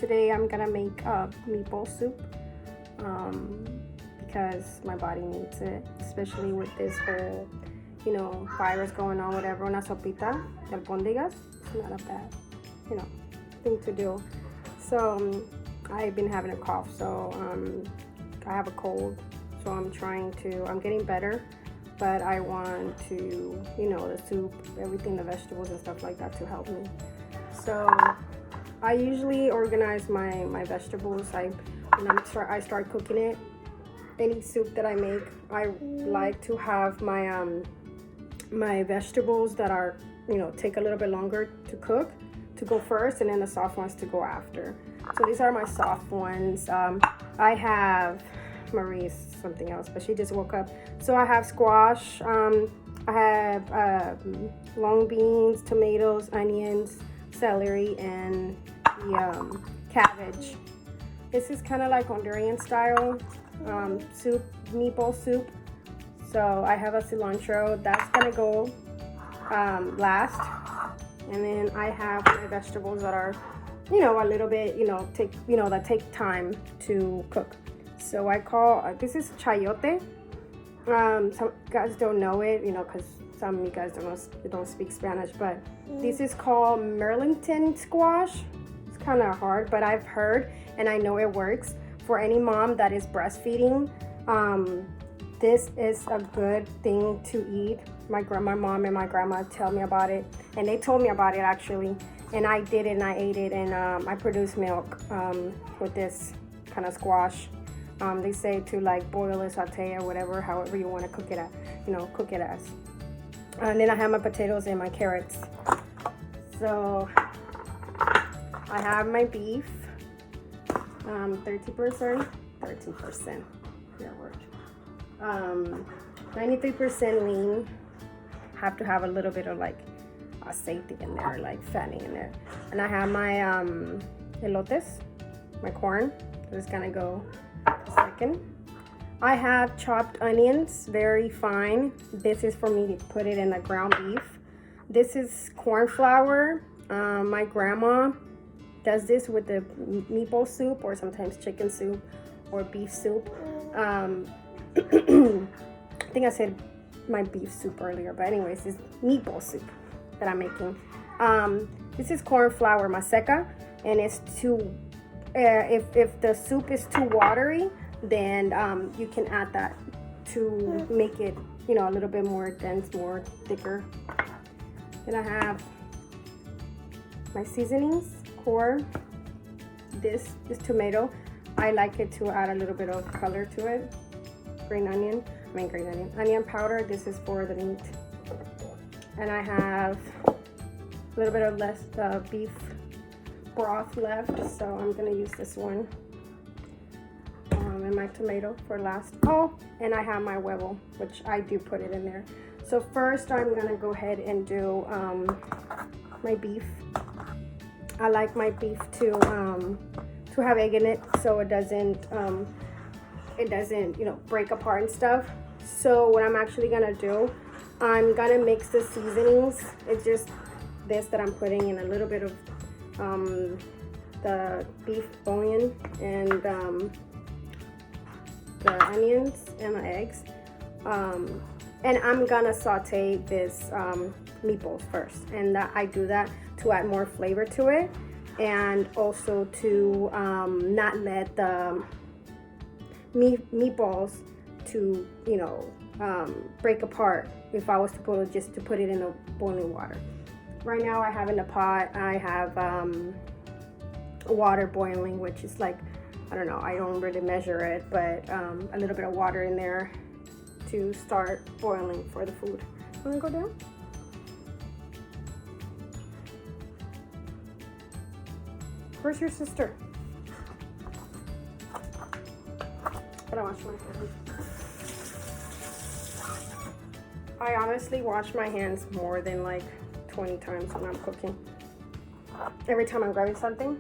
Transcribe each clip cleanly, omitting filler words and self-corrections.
Today I'm gonna make a meatball soup because my body needs it, especially with this whole, virus going on. Whatever, una sopita de albóndigas. It's not a bad, thing to do. So I've been having a cough, so I have a cold. So I'm getting better, but I want to, the soup, everything, the vegetables and stuff like that to help me. So I usually organize my vegetables. When I start cooking it, any soup that I make, I like to have my vegetables that are, take a little bit longer to cook to go first, and then the soft ones to go after. So these are my soft ones. I have Marie's something else, but she just woke up. So I have squash, I have long beans, tomatoes, onions, celery, and the cabbage. This is kind of like Honduran style soup, meatball soup. So I have a cilantro that's gonna go last, and then I have my vegetables that are, a little bit, that take time to cook. So I call this is chayote. Some guys don't know it, because some of you guys don't speak Spanish, but this is called Merlinton squash. It's kind of hard, but I've heard and I know it works for any mom that is breastfeeding. This is a good thing to eat. My mom and my grandma tell me about it, and they told me about it actually, and I did it and I ate it, and I produced milk with this kind of squash. They say to like boil it, saute or whatever, however you want to cook it at, cook it as. And then I have my potatoes and my carrots. So I have my beef, 13%, your word. 93% lean. Have to have a little bit of like aceite in there, like fattening in there. And I have my elotes, my corn. It's gonna go second. I have chopped onions, very fine. This is for me to put it in the ground beef. This is corn flour. My grandma does this with the meatball soup, or sometimes chicken soup or beef soup. I think I said my beef soup earlier, but anyways, it's meatball soup that I'm making. This is corn flour maseca, and it's too, if the soup is too watery, then you can add that to make it, a little bit more dense, more thicker. Then I have my seasonings, core. This is tomato. I like it to add a little bit of color to it. Onion powder. This is for the meat. And I have a little bit of less beef broth left, so I'm gonna use this one. And my tomato for last. Oh, and I have my huevo, which I do put it in there. So first I'm gonna go ahead and do my beef. I like my beef to have egg in it, so it doesn't break apart and stuff. So what I'm actually gonna do, I'm gonna mix the seasonings. It's just this that I'm putting in, a little bit of the beef bouillon and the onions and the eggs, and I'm gonna saute this meatballs first, and I do that to add more flavor to it, and also to not let the meatballs to break apart if I was to put it in the boiling water. Right now I have in the pot, I have water boiling, which is like, I don't know, I don't really measure it, but a little bit of water in there to start boiling for the food. Wanna go down? Where's your sister? Gotta wash my hands. I honestly wash my hands more than like 20 times when I'm cooking. Every time I'm grabbing something,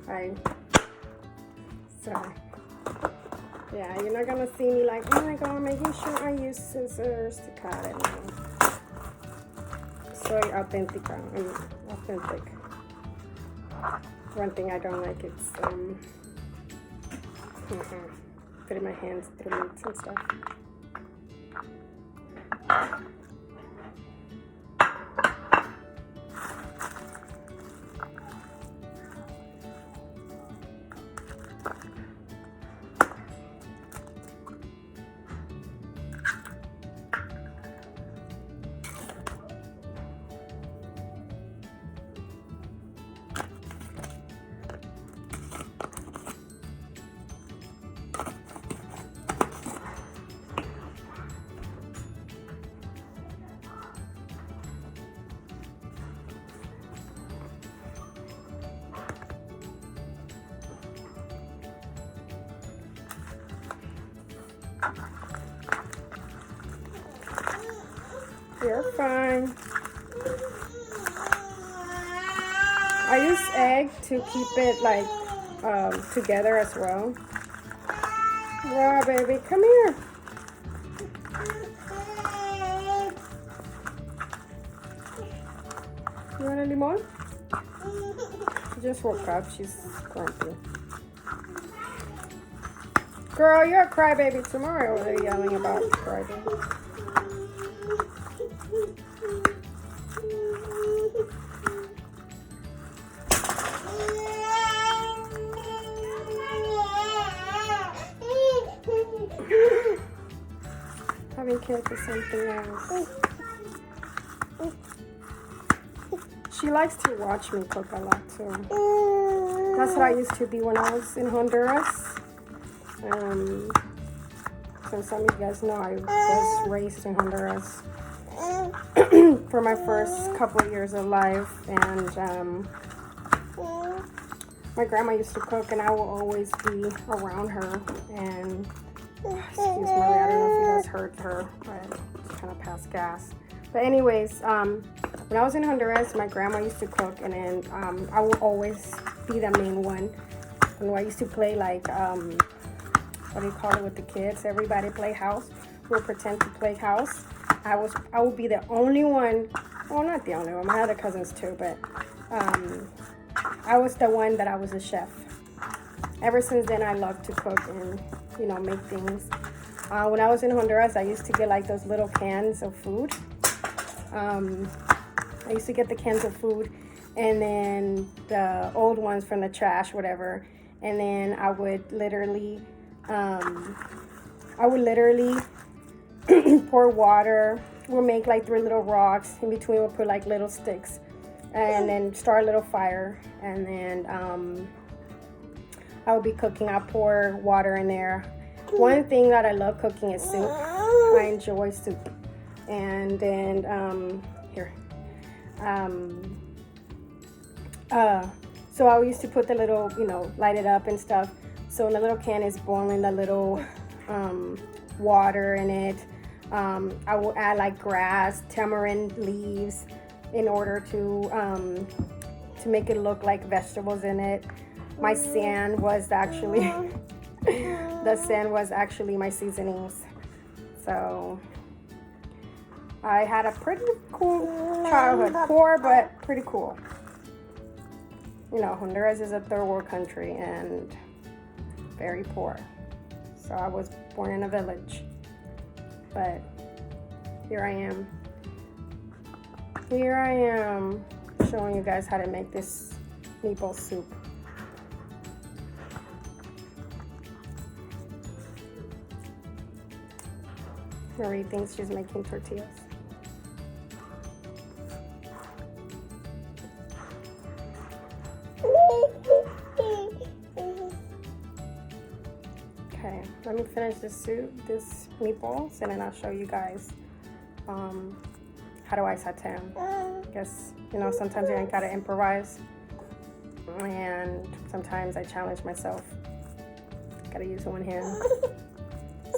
sorry. Yeah, you're not gonna see me like, oh my god, making sure I use scissors to cut it. Soy authentic. One thing I don't like is putting my hands through meats and stuff. You're fine. I use egg to keep it like together as well. Yeah, baby, come here. You want any more? She just woke up. She's grumpy. Girl, you're a crybaby tomorrow. They're yelling about crybaby. Having kids is something else. She likes to watch me cook a lot too. That's what I used to be when I was in Honduras. So some of you guys know I was raised in Honduras for my first couple of years of life, and my grandma used to cook, and I will always be around her. And excuse me, I don't know if you guys heard her, but it's kind of past gas. But anyways, when I was in Honduras, my grandma used to cook, and then I would always be the main one. And I used to play like what do you call it with the kids? Everybody play house. We would pretend to play house. I would be the only one. Well, not the only one. My other cousins too, but I was the one that I was a chef. Ever since then, I love to cook and make things. When I was in Honduras, I used to get like those little cans of food. I used to get the cans of food, and then the old ones from the trash, whatever. And then I would literally pour water. We'll make like 3 little rocks. In between, we'll put like little sticks, and then start a little fire. And then I would be cooking. I pour water in there. One thing that I love cooking is soup. I enjoy soup. And then so I used to put the little, light it up and stuff. So when the little can is boiling, the little water in it, I will add like grass, tamarind leaves, in order to make it look like vegetables in it. My sand was actually the sand was actually my seasonings. So I had a pretty cool childhood. Poor, but pretty cool. Honduras is a third world country and very poor. So I was born in a village. But here I am. Here I am showing you guys how to make this meatball soup. Marie thinks she's making tortillas. Okay, let me finish this meatballs, and then I'll show you guys how do I saute them. I guess, sometimes you gotta improvise, and sometimes I challenge myself. Gotta use one hand.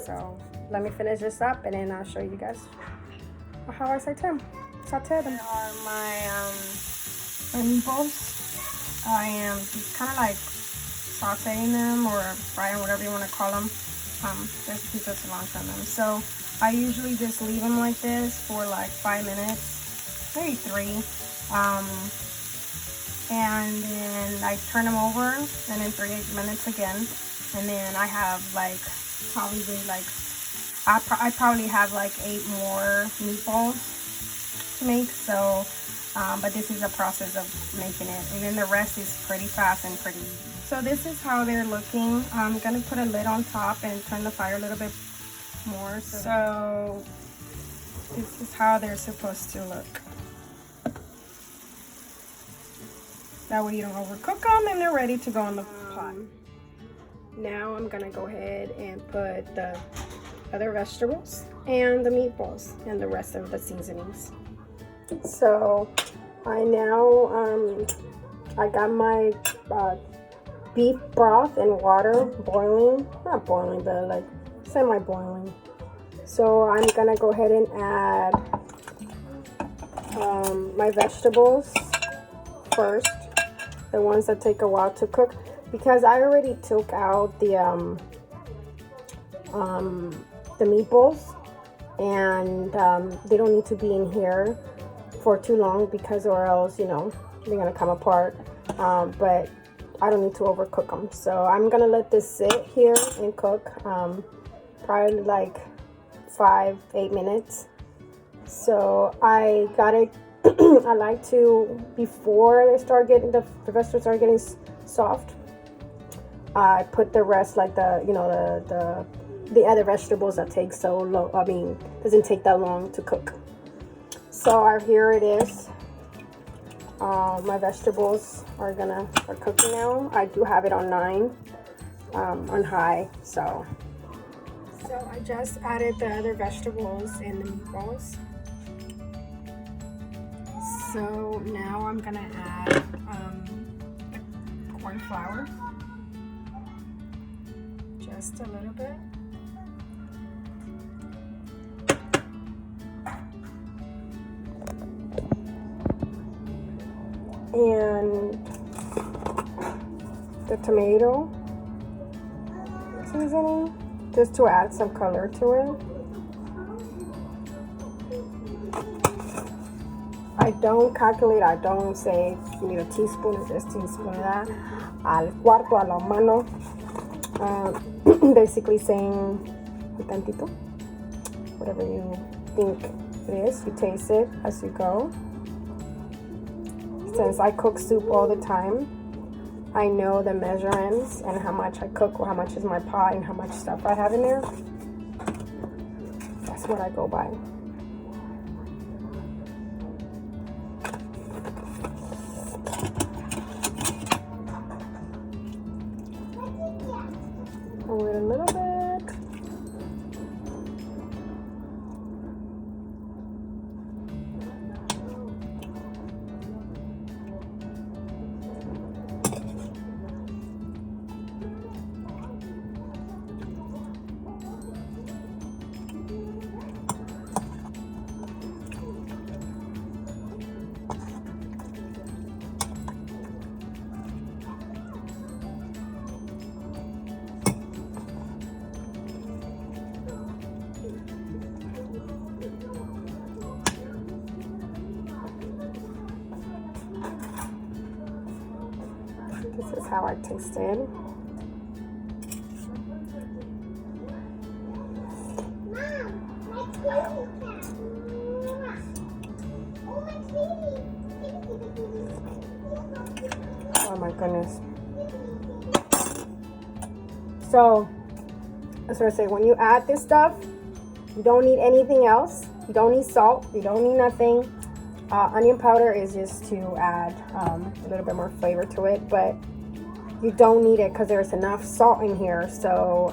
So let me finish this up, and then I'll show you guys how I saute them. Here are my meatballs. I am just kind of like sauteing them or frying, whatever you want to call them. There's a piece of cilantro on them. So I usually just leave them like this for like 5 minutes, maybe 3. and then I turn them over, and then 38 minutes again. And then I have like probably like I probably have like 8 more meatballs to make. So but this is a process of making it, and then the rest is pretty fast and pretty easy. So this is how they're looking. I'm gonna put a lid on top and turn the fire a little bit more. So this is how they're supposed to look. That way you don't overcook them, and they're ready to go on the pot. Now I'm gonna go ahead and put the other vegetables and the meatballs and the rest of the seasonings. So I now I got my beef broth and water boiling, not boiling, but like semi-boiling. So I'm gonna go ahead and add my vegetables first, the ones that take a while to cook, because I already took out the meatballs, and they don't need to be in here for too long, because or else, you know, they're gonna come apart. But I don't need to overcook them, so I'm gonna let this sit here and cook probably like 5-8 minutes. So I got it. I like to, before they start getting the vegetables start getting soft, I put the rest, like the, you know, the other vegetables that take so long. I mean, doesn't take that long to cook. So here it is. My vegetables are cooking now. I do have it on 9 on high. So I just added the other vegetables and the meatballs. So now I'm gonna add corn flour, just a little bit. And the tomato seasoning, just to add some color to it. I don't calculate, I don't say you need a teaspoon or this teaspoon of that. Al cuarto, a la mano. Basically saying un tantito, whatever you think it is. You taste it as you go. Since I cook soup all the time, I know the measurements and how much I cook, or how much is my pot, and how much stuff I have in there. That's what I go by. Wait a little bit. This is how I taste it. Oh my goodness. So, that's what I say. When you add this stuff, you don't need anything else. You don't need salt. You don't need nothing. Onion powder is just to add a little bit more flavor to it, but you don't need it because there's enough salt in here. So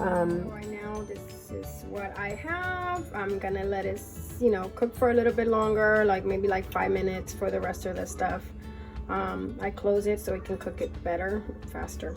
right now this is what I have. I'm gonna let it, you know, cook for a little bit longer, like maybe like 5 minutes for the rest of the stuff. I close it so it can cook it better, faster.